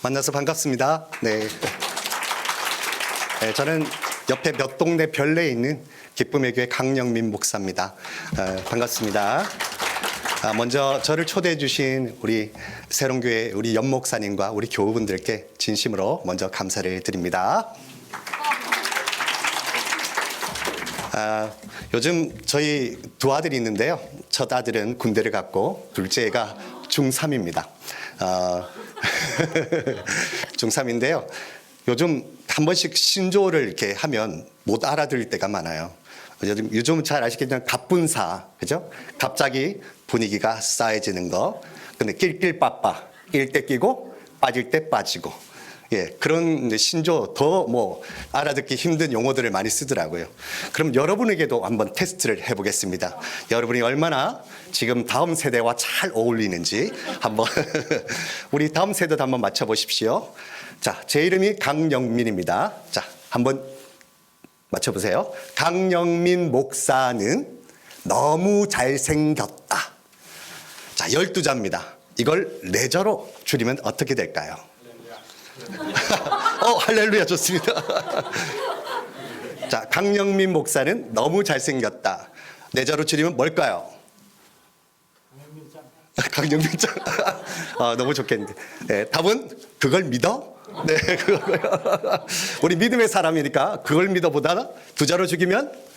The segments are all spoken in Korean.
만나서 반갑습니다. 네. 네, 저는 옆에 몇 동네 별내에 있는 기쁨의 교회 강영민 목사입니다. 반갑습니다. 먼저 저를 초대해 주신 우리 새롱교회 우리 연 목사님과 우리 교우분들께 진심으로 먼저 감사를 드립니다. 요즘 저희 두 아들이 있는데요. 첫 아들은 군대를 갔고 둘째가 중3입니다. 중3인데요. 요즘 한 번씩 신조어를 이렇게 하면 못 알아들을 때가 많아요. 요즘 잘 아시겠지만 갑분사, 그죠? 갑자기 분위기가 싸해지는 거. 근데 낄낄빠빠, 낄 때 끼고 빠질 때 빠지고. 예, 그런 신조어 더 알아듣기 힘든 용어들을 많이 쓰더라고요. 그럼 여러분에게도 한번 테스트를 해보겠습니다. 여러분이 얼마나 지금 다음 세대와 잘 어울리는지 한번 우리 다음 세대도 한번 맞춰보십시오. 자, 제 이름이 강영민입니다. 자, 한번 맞춰보세요. 강영민 목사는 너무 잘생겼다. 자, 12자입니다. 이걸 4자로 줄이면 어떻게 될까요? 할렐루야, 좋습니다. 자, 강영민 목사는 너무 잘생겼다. 4자로 줄이면 뭘까요? 강영민짱. 너무 좋겠는데. 네, 답은 그걸 믿어? 네, 그거요. 우리 믿음의 사람이니까 그걸 믿어보다 2자로 죽이면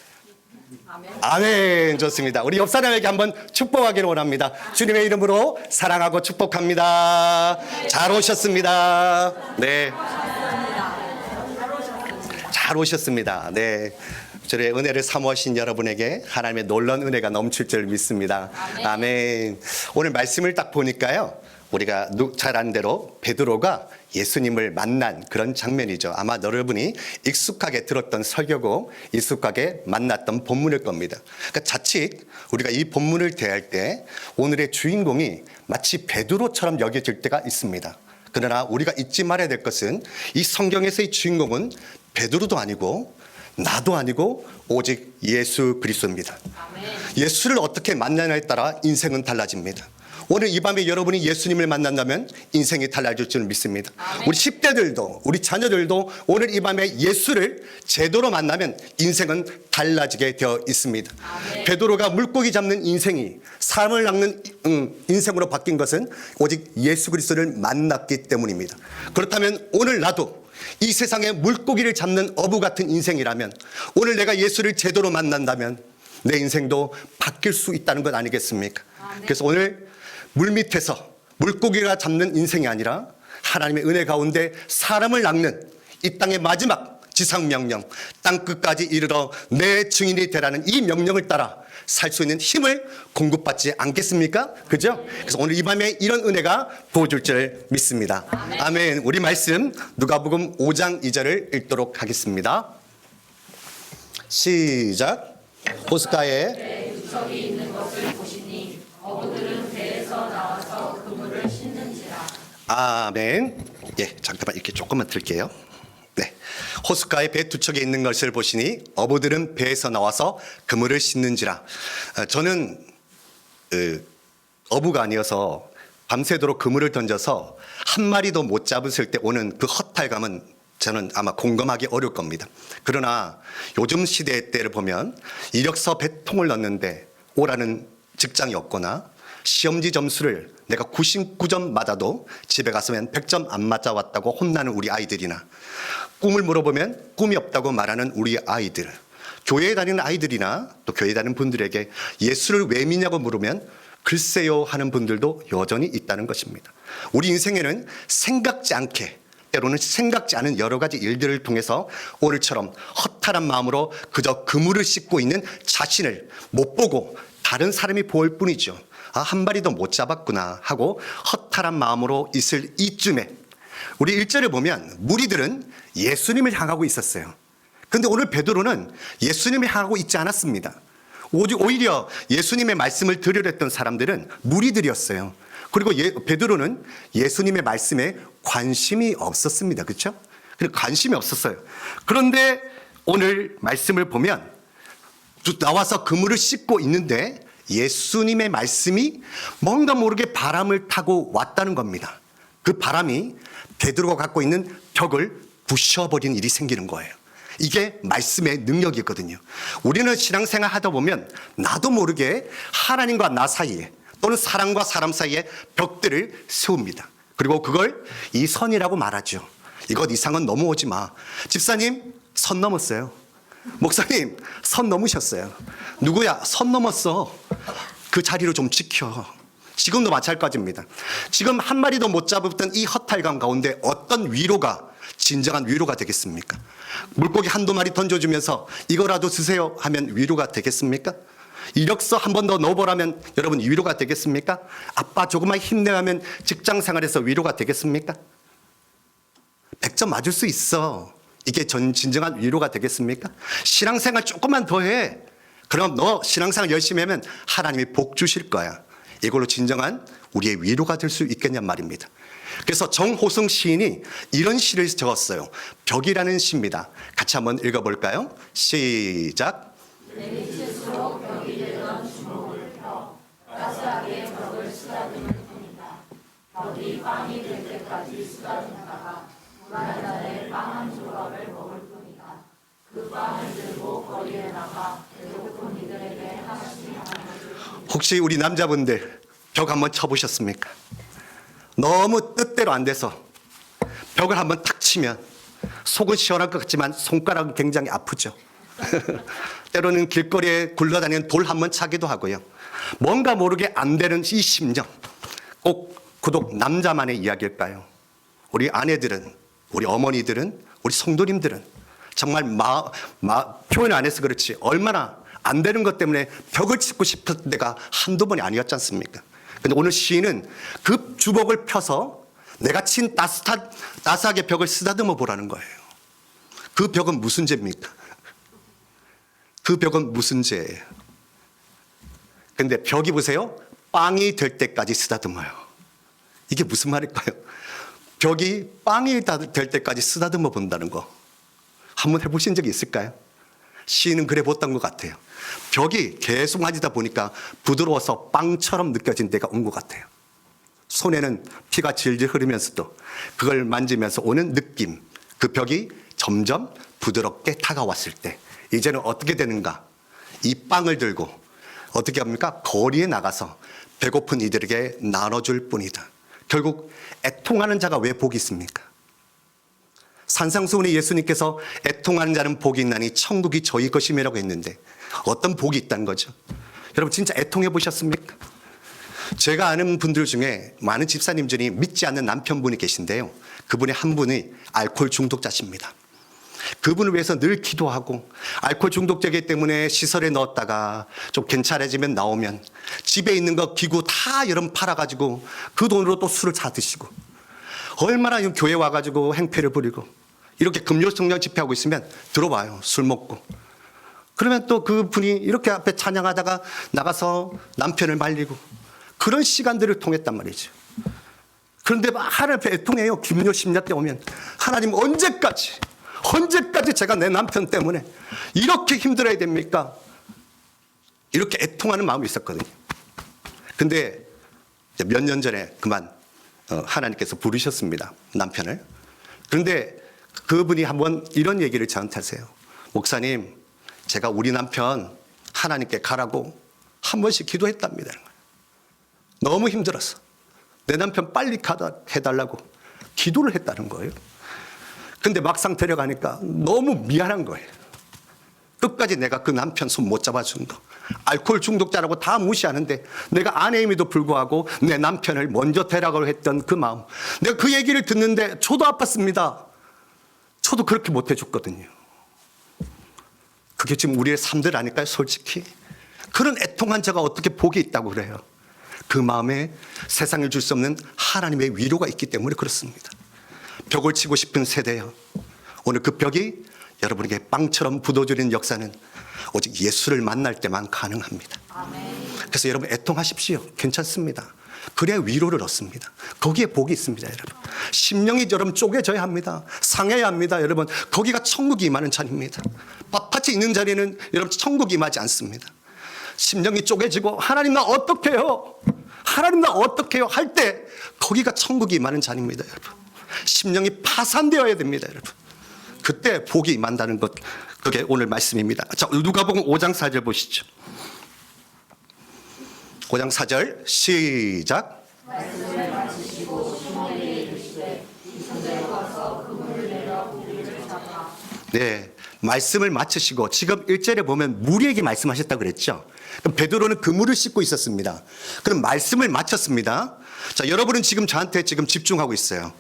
아멘. 좋습니다. 우리 옆 사람에게 한번 축복하기를 원합니다. 주님의 이름으로 사랑하고 축복합니다. 잘 오셨습니다. 네. 잘 오셨습니다. 네. 저의 은혜를 사모하신 여러분에게 하나님의 놀라운 은혜가 넘칠 줄 믿습니다. 아멘. 오늘 말씀을 딱 보니까요. 우리가 잘 아는 대로 베드로가 예수님을 만난 그런 장면이죠. 아마 여러분이 익숙하게 들었던 설교고 익숙하게 만났던 본문일 겁니다. 그러니까 자칫 우리가 이 본문을 대할 때 오늘의 주인공이 마치 베드로처럼 여겨질 때가 있습니다. 그러나 우리가 잊지 말아야 될 것은 이 성경에서의 주인공은 베드로도 아니고 나도 아니고 오직 예수 그리스도입니다. 예수를 어떻게 만나냐에 따라 인생은 달라집니다. 오늘 이 밤에 여러분이 예수님을 만난다면 인생이 달라질 줄 믿습니다. 우리 10대들도 우리 자녀들도 오늘 이 밤에 예수를 제대로 만나면 인생은 달라지게 되어 있습니다. 베드로가 물고기 잡는 인생이 삶을 낚는 인생으로 바뀐 것은 오직 예수 그리스도를 만났기 때문입니다. 그렇다면 오늘 나도 이 세상에 물고기를 잡는 어부 같은 인생이라면 오늘 내가 예수를 제대로 만난다면 내 인생도 바뀔 수 있다는 것 아니겠습니까? 그래서 오늘 물밑에서 물고기가 잡는 인생이 아니라 하나님의 은혜 가운데 사람을 낚는 이 땅의 마지막 지상명령, 땅끝까지 이르러 내 증인이 되라는 이 명령을 따라 살 수 있는 힘을 공급받지 않겠습니까? 그죠? 그래서 오늘 이 밤에 이런 은혜가 부어줄 줄 믿습니다. 아멘. 우리 말씀 누가복음 5장 2절을 읽도록 하겠습니다. 시작. 호숫가에 유척이 있는 것을 보시니 어부들은 배에서 나와서 그물을 씻는지라. 아멘. 예, 잠깐만 이렇게 조금만 들게요. 네, 호숫가에 배 2척이 있는 것을 보시니 어부들은 배에서 나와서 그물을 씻는지라. 저는 어부가 아니어서 밤새도록 그물을 던져서 한 마리도 못 잡았을 때 오는 그 허탈감은 저는 아마 공감하기 어려울 겁니다. 그러나 요즘 시대의 때를 보면 이력서 100통을 넣는데 오라는 직장이 없거나 시험지 점수를 내가 99점 맞아도 집에 가서면 100점 안 맞아왔다고 혼나는 우리 아이들이나 꿈을 물어보면 꿈이 없다고 말하는 우리 아이들, 교회에 다니는 아이들이나 또 교회에 다니는 분들에게 예수를 왜 믿냐고 물으면 글쎄요 하는 분들도 여전히 있다는 것입니다. 우리 인생에는 생각지 않게 때로는 생각지 않은 여러 가지 일들을 통해서 오늘처럼 허탈한 마음으로 그저 그물을 씻고 있는 자신을 못 보고 다른 사람이 보일 뿐이죠. 한 마리도 못 잡았구나 하고 허탈한 마음으로 있을 이쯤에 우리 1절을 보면 무리들은 예수님을 향하고 있었어요. 그런데 오늘 베드로는 예수님을 향하고 있지 않았습니다. 오히려 예수님의 말씀을 들으려 했던 사람들은 무리들이었어요. 그리고 베드로는 예수님의 말씀에 관심이 없었습니다. 그렇죠? 관심이 없었어요. 그런데 오늘 말씀을 보면 나와서 그물을 씻고 있는데 예수님의 말씀이 뭔가 모르게 바람을 타고 왔다는 겁니다. 그 바람이 베드로가 갖고 있는 벽을 부셔버리는 일이 생기는 거예요. 이게 말씀의 능력이거든요. 우리는 신앙생활 하다 보면 나도 모르게 하나님과 나 사이에 또는 사람과 사람 사이에 벽들을 세웁니다. 그리고 그걸 이 선이라고 말하죠. 이것 이상은 넘어오지 마. 집사님, 선 넘었어요. 목사님, 선 넘으셨어요. 누구야? 선 넘었어. 그 자리로 좀 지켜. 지금도 마찬가지입니다. 지금 한 마리도 못 잡았던 이 허탈감 가운데 어떤 위로가 진정한 위로가 되겠습니까? 물고기 한두 마리 던져주면서 이거라도 드세요 하면 위로가 되겠습니까? 이력서 한 번 더 넣어보라면 여러분 위로가 되겠습니까? 아빠 조금만 힘내하면 직장 생활에서 위로가 되겠습니까? 100점 맞을 수 있어. 이게 진정한 위로가 되겠습니까? 신앙생활 조금만 더 해. 그럼 너 신앙생활 열심히 하면 하나님이 복 주실 거야. 이걸로 진정한 우리의 위로가 될 수 있겠냔 말입니다. 그래서 정호승 시인이 이런 시를 적었어요. 벽이라는 시입니다. 같이 한번 읽어볼까요? 시작. 내 밑일수록 벽이 되던 주먹을 펴 따스하게 벽을 쓰다듬을 뿐이다. 벽이 빵이 될 때까지 쓰다듬다가 한 달에 빵 한 조각을 먹을 뿐이다. 그 빵을 들고 거리에 나가 배고픈 이들에게 하나씩 혹시 우리 남자분들 벽 한번 쳐보셨습니까? 너무 뜻대로 안 돼서 벽을 한번 탁 치면 속은 시원할 것 같지만 손가락은 굉장히 아프죠. 때로는 길거리에 굴러다니는 돌 한번 차기도 하고요. 뭔가 모르게 안 되는 이 심정, 꼭 구독 남자만의 이야기일까요? 우리 아내들은, 우리 어머니들은, 우리 성도님들은 정말 표현 안 해서 그렇지 얼마나 안 되는 것 때문에 벽을 짚고 싶을 때가 한두 번이 아니었지 않습니까? 근데 오늘 시인은 그 주먹을 펴서 내가 친 따스하게 벽을 쓰다듬어 보라는 거예요. 그 벽은 무슨 죄입니까? 그 벽은 무슨 죄예요? 근데 벽이 보세요. 빵이 될 때까지 쓰다듬어요. 이게 무슨 말일까요? 벽이 빵이 될 때까지 쓰다듬어 본다는 거. 한번 해보신 적이 있을까요? 시인은 그래 봤던 것 같아요. 벽이 계속 만지다 보니까 부드러워서 빵처럼 느껴진 때가 온 것 같아요. 손에는 피가 질질 흐르면서도 그걸 만지면서 오는 느낌, 그 벽이 점점 부드럽게 다가왔을 때 이제는 어떻게 되는가? 이 빵을 들고 어떻게 합니까? 거리에 나가서 배고픈 이들에게 나눠줄 뿐이다. 결국 애통하는 자가 왜 복이 있습니까? 산상수훈의 예수님께서 애통하는 자는 복이 있나니 천국이 저희 것임이라고 했는데 어떤 복이 있다는 거죠? 여러분 진짜 애통해 보셨습니까? 제가 아는 분들 중에 많은 집사님들이 믿지 않는 남편분이 계신데요. 그분의 한 분이 알코올 중독자십니다. 그분을 위해서 늘 기도하고 알코올 중독자이기 때문에 시설에 넣었다가 좀 괜찮아지면 나오면 집에 있는 거 기구 다 여러분 팔아가지고 그 돈으로 또 술을 사 드시고 얼마나 교회 와가지고 행패를 부리고 이렇게 금요성령 집회하고 있으면 들어와요. 술 먹고. 그러면 또 그분이 이렇게 앞에 찬양하다가 나가서 남편을 말리고 그런 시간들을 통했단 말이죠. 그런데 하나님 앞에 애통해요. 김요 심야 때 오면 하나님 언제까지 제가 내 남편 때문에 이렇게 힘들어야 됩니까? 이렇게 애통하는 마음이 있었거든요. 근데 몇 년 전에 그만 하나님께서 부르셨습니다. 남편을. 그런데 그분이 한번 이런 얘기를 저한테 하세요. 목사님, 제가 우리 남편 하나님께 가라고 한 번씩 기도했답니다. 너무 힘들어서 내 남편 빨리 해달라고 기도를 했다는 거예요. 근데 막상 데려가니까 너무 미안한 거예요. 끝까지 내가 그 남편 손 못 잡아준 거. 알코올 중독자라고 다 무시하는데 내가 아내임에도 불구하고 내 남편을 먼저 데려가려 했던 그 마음. 내가 그 얘기를 듣는데 저도 아팠습니다. 저도 그렇게 못 해줬거든요. 그게 지금 우리의 삶들 아닐까요? 솔직히. 그런 애통한 자가 어떻게 복이 있다고 그래요? 그 마음에 세상에 줄 수 없는 하나님의 위로가 있기 때문에 그렇습니다. 벽을 치고 싶은 세대요. 오늘 그 벽이 여러분에게 빵처럼 부어주는 역사는 오직 예수를 만날 때만 가능합니다. 그래서 여러분 애통하십시오. 괜찮습니다. 그래야 위로를 얻습니다. 거기에 복이 있습니다, 여러분. 심령이 여러분 쪼개져야 합니다. 상해야 합니다, 여러분. 거기가 천국이 임하는 자리입니다. 빳빳이 있는 자리는 여러분 천국이 임하지 않습니다. 심령이 쪼개지고 하나님 나 어떡해요? 하나님 나 어떻게 해요? 할 때 거기가 천국이 임하는 자리입니다, 여러분. 심령이 파산되어야 됩니다, 여러분. 그때 복이 임한다는 것, 그게 오늘 말씀입니다. 자, 누가복음 5장 4절 보시죠. 5장 4절 시작. 말씀을 마치시고 시몬에게 이르시되 이손대로 가서 그물을 내려 고기를 잡아. 네, 말씀을 마치시고 지금 1절에 보면 무리에게 말씀하셨다고 그랬죠. 그럼 베드로는 그물을 씻고 있었습니다. 그럼 말씀을 마쳤습니다. 자, 여러분은 지금 저한테 지금 집중하고 있어요.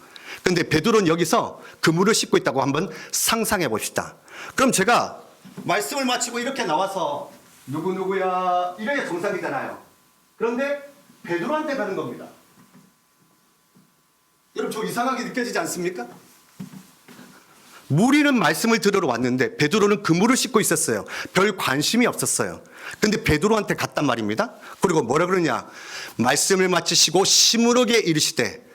그런데 베드로는 여기서 그물을 씻고 있다고 한번 상상해 봅시다. 그럼 제가 말씀을 마치고 이렇게 나와서 누구누구야 이래야 정상이잖아요. 그런데 베드로한테 가는 겁니다. 여러분 저 이상하게 느껴지지 않습니까? 무리는 말씀을 들으러 왔는데 베드로는 그물을 씻고 있었어요. 별 관심이 없었어요. 근데 베드로한테 갔단 말입니다. 그리고 뭐라 그러냐? 말씀을 마치시고 시무룩에 이르시되,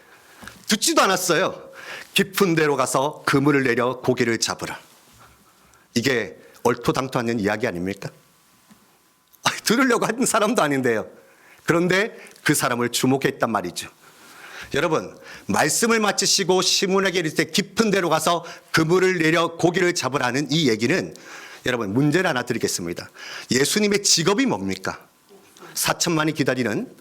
듣지도 않았어요. 깊은 데로 가서 그물을 내려 고기를 잡으라. 이게 얼토당토하는 이야기 아닙니까? 들으려고 한 사람도 아닌데요. 그런데 그 사람을 주목했단 말이죠. 여러분, 말씀을 마치시고 시몬에게 이르시되 깊은 데로 가서 그물을 내려 고기를 잡으라는 이 얘기는, 여러분 문제를 하나 드리겠습니다. 예수님의 직업이 뭡니까? 4천만이 기다리는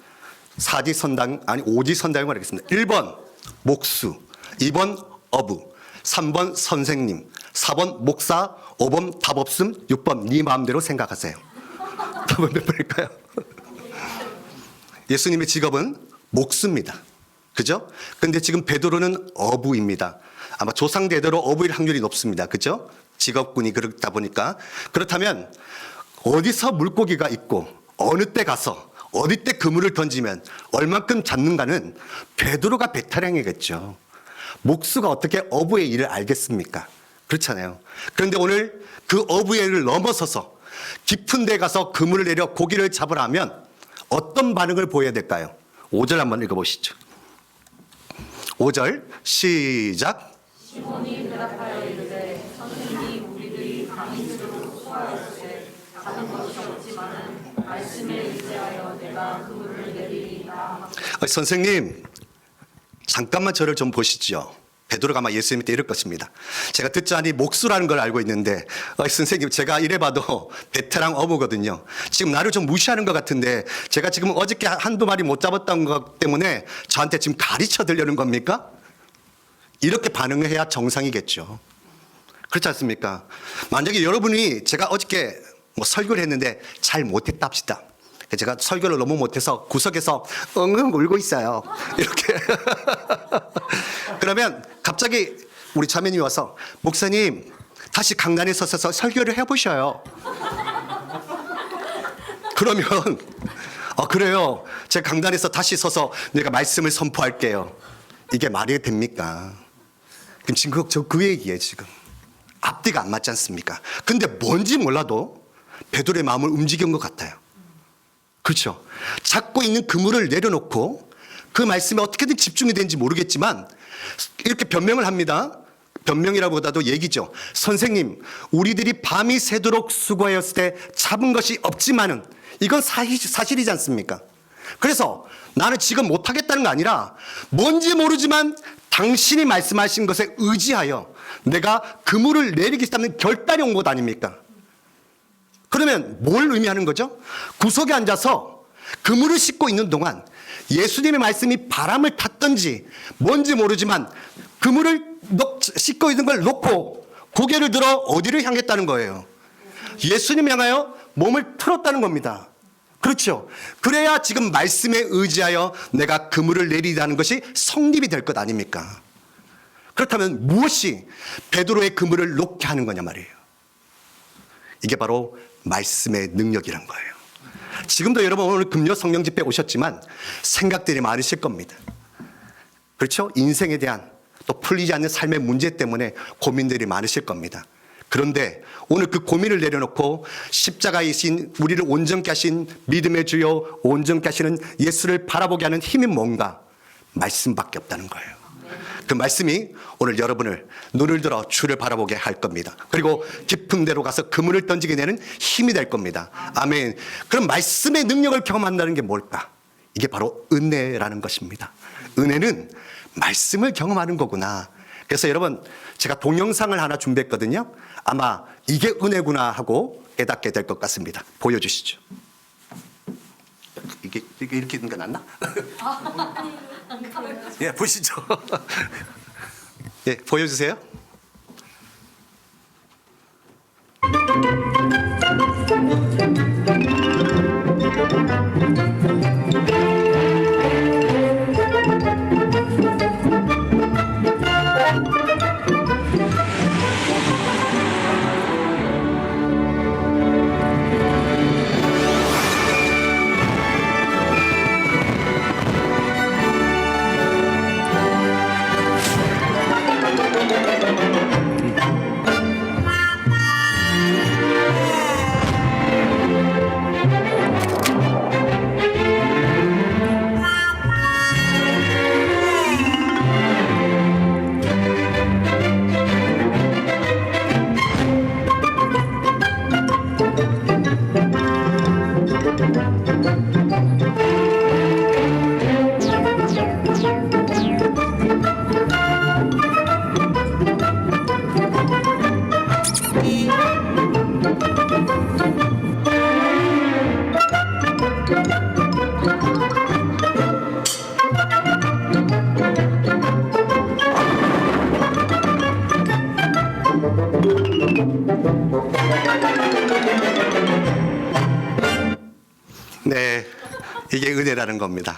사지선당, 아니 오지선당이라고 하겠습니다. 1번 목수, 2번 어부, 3번 선생님, 4번 목사, 5번 답 없음, 6번 네 마음대로 생각하세요. 답은 몇 번일까요? 예수님의 직업은 목수입니다. 그죠? 근데 지금 베드로는 어부입니다. 아마 조상대대로 어부일 확률이 높습니다. 그죠? 직업군이 그렇다 보니까. 그렇다면 어디서 물고기가 있고 어느 때 가서 어디 때 그물을 던지면 얼만큼 잡는가는 베드로가 베테랑이겠죠. 목수가 어떻게 어부의 일을 알겠습니까? 그렇잖아요. 그런데 오늘 그 어부의 일을 넘어서서 깊은 데 가서 그물을 내려 고기를 잡으라 하면 어떤 반응을 보여야 될까요? 5절 한번 읽어보시죠. 5절 시작. 시몬이 대답하여 이르되 선생님이 우리들이 강인으로 수하였을 잡은 것이 없지만은 말씀에 의지하여 내가 그물을 내리리이다. 선생님, 잠깐만 저를 좀 보시죠. 베드로가 아마 예수님한테 이럴 것입니다. 제가 듣자니 목수라는 걸 알고 있는데, 선생님 제가 이래봐도 베테랑 어부거든요. 지금 나를 좀 무시하는 것 같은데 제가 지금 어저께 한두 마리 못 잡았던 것 때문에 저한테 지금 가르쳐 드리려는 겁니까? 이렇게 반응을 해야 정상이겠죠. 그렇지 않습니까? 만약에 여러분이 제가 어저께 설교를 했는데 잘 못했다 합시다. 제가 설교를 너무 못해서 구석에서 엉엉 울고 있어요. 이렇게. 그러면 갑자기 우리 자매님이 와서 목사님 다시 강단에 서서 설교를 해보셔요. 그러면 그래요. 제가 강단에서 다시 서서 내가 말씀을 선포할게요. 이게 말이 됩니까? 지금 저 그 얘기예요. 지금 앞뒤가 안 맞지 않습니까? 근데 뭔지 몰라도 베드로의 마음을 움직인 것 같아요. 그렇죠. 잡고 있는 그물을 내려놓고 그 말씀에 어떻게든 집중이 되는지 모르겠지만 이렇게 변명을 합니다. 변명이라보다도 얘기죠. 선생님, 우리들이 밤이 새도록 수고하였을 때 잡은 것이 없지만은 이건 사실이지 않습니까? 그래서 나는 지금 못하겠다는 거 아니라 뭔지 모르지만 당신이 말씀하신 것에 의지하여 내가 그물을 내리겠다는 결단이 온 것 아닙니까? 그러면 뭘 의미하는 거죠? 구석에 앉아서 그물을 씻고 있는 동안 예수님의 말씀이 바람을 탔던지 뭔지 모르지만 그물을 씻고 있는 걸 놓고 고개를 들어 어디를 향했다는 거예요? 예수님 향하여 몸을 틀었다는 겁니다. 그렇죠. 그래야 지금 말씀에 의지하여 내가 그물을 내리다는 것이 성립이 될 것 아닙니까? 그렇다면 무엇이 베드로의 그물을 놓게 하는 거냐 말이에요. 이게 바로 말씀의 능력이란 거예요. 지금도 여러분 오늘 금요 성령 집회 오셨지만 생각들이 많으실 겁니다. 그렇죠? 인생에 대한 또 풀리지 않는 삶의 문제 때문에 고민들이 많으실 겁니다. 그런데 오늘 그 고민을 내려놓고 십자가이신 우리를 온전케 하신 믿음의 주요 온전케 하시는 예수를 바라보게 하는 힘이 뭔가? 말씀밖에 없다는 거예요. 그 말씀이 오늘 여러분을 눈을 들어 주를 바라보게 할 겁니다. 그리고 깊은 데로 가서 그물을 던지게 되는 힘이 될 겁니다. 아멘. 그럼 말씀의 능력을 경험한다는 게 뭘까? 이게 바로 은혜라는 것입니다. 은혜는 말씀을 경험하는 거구나. 그래서 여러분, 제가 동영상을 하나 준비했거든요. 아마 이게 은혜구나 하고 깨닫게 될 것 같습니다. 보여주시죠. 이게 이렇게 있는 거 낫나? 예, 보시죠. 예, 보여주세요. 네, 이게 은혜라는 겁니다.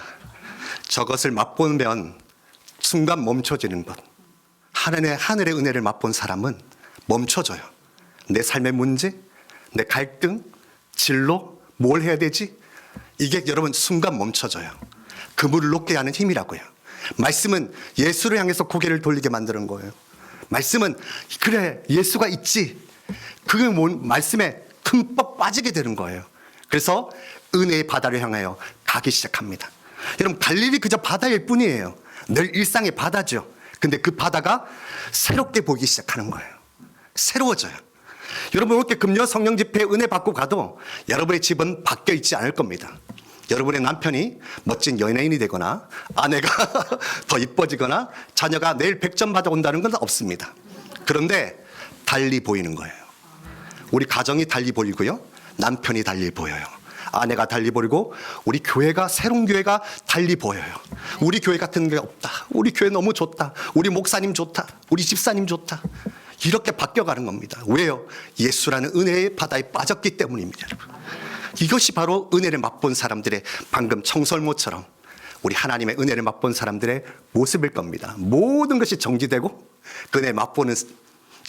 저것을 맛보면 순간 멈춰지는 것. 하늘의 은혜를 맛본 사람은 멈춰져요. 내 삶의 문제, 내 갈등, 진로, 뭘 해야 되지? 이게 여러분 순간 멈춰져요. 그물을 놓게 하는 힘이라고요. 말씀은 예수를 향해서 고개를 돌리게 만드는 거예요. 말씀은 그래, 예수가 있지. 그 말씀에 흠뻑 빠지게 되는 거예요. 그래서 은혜의 바다를 향하여 가기 시작합니다. 여러분, 갈릴리 그저 바다일 뿐이에요. 늘 일상의 바다죠. 근데 그 바다가 새롭게 보이기 시작하는 거예요. 새로워져요. 여러분, 이렇게 금요 성령 집회에 은혜 받고 가도 여러분의 집은 바뀌어 있지 않을 겁니다. 여러분의 남편이 멋진 연예인이 되거나 아내가 더 이뻐지거나 자녀가 내일 100점 받아온다는 건 없습니다. 그런데 달리 보이는 거예요. 우리 가정이 달리 보이고요. 남편이 달리 보여요. 아내가 달리 보이고 우리 교회가, 새로운 교회가 달리 보여요. 우리 교회 같은 게 없다. 우리 교회 너무 좋다. 우리 목사님 좋다. 우리 집사님 좋다. 이렇게 바뀌어가는 겁니다. 왜요? 예수라는 은혜의 바다에 빠졌기 때문입니다, 여러분. 이것이 바로 은혜를 맛본 사람들의, 방금 청설모처럼 우리 하나님의 은혜를 맛본 사람들의 모습일 겁니다. 모든 것이 정지되고 그 은혜 맛보는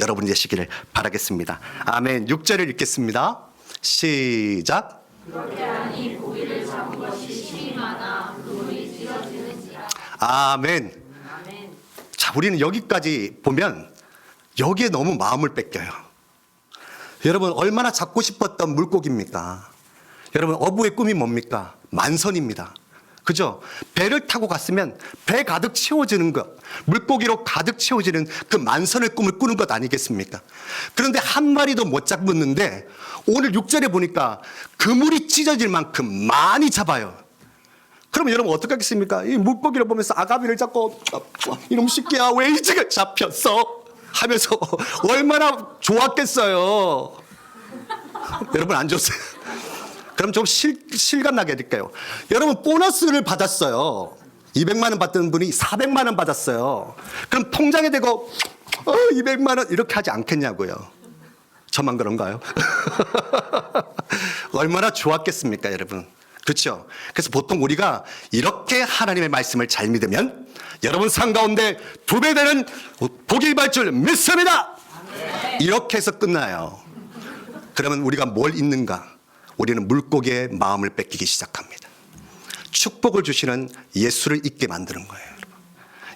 여러분이 되시기를 바라겠습니다. 아멘. 6절을 읽겠습니다. 시작. 그렇게 하니 고기를 잡은 것이 심히 많아 그물이 찢어지는지라. 아멘. 아멘. 자, 우리는 여기까지 보면 여기에 너무 마음을 뺏겨요. 여러분, 얼마나 잡고 싶었던 물고기입니까? 여러분, 어부의 꿈이 뭡니까? 만선입니다. 그죠? 배를 타고 갔으면 배 가득 채워지는 것, 물고기로 가득 채워지는 그 만선의 꿈을 꾸는 것 아니겠습니까? 그런데 한 마리도 못 잡았는데 오늘 6절에 보니까 그물이 찢어질 만큼 많이 잡아요. 그러면 여러분 어떻게 하겠습니까? 이 물고기를 보면서 아가미를 잡고 이놈 새끼야 왜 일찍 잡혔어? 하면서 얼마나 좋았겠어요. 여러분 안 좋으세요? 그럼 좀 실감 나게 해드릴게요. 여러분, 보너스를 받았어요. 200만 원 받던 분이 400만 원 받았어요. 그럼 통장에 대고 200만 원 이렇게 하지 않겠냐고요. 저만 그런가요? 얼마나 좋았겠습니까, 여러분? 그렇죠? 그래서 보통 우리가 이렇게 하나님의 말씀을 잘 믿으면 여러분 삶 가운데 2배 되는 복이 임할 줄 믿습니다. 이렇게 해서 끝나요. 그러면 우리가 뭘 잊는가? 우리는 물고기의 마음을 뺏기기 시작합니다. 축복을 주시는 예수를 잊게 만드는 거예요.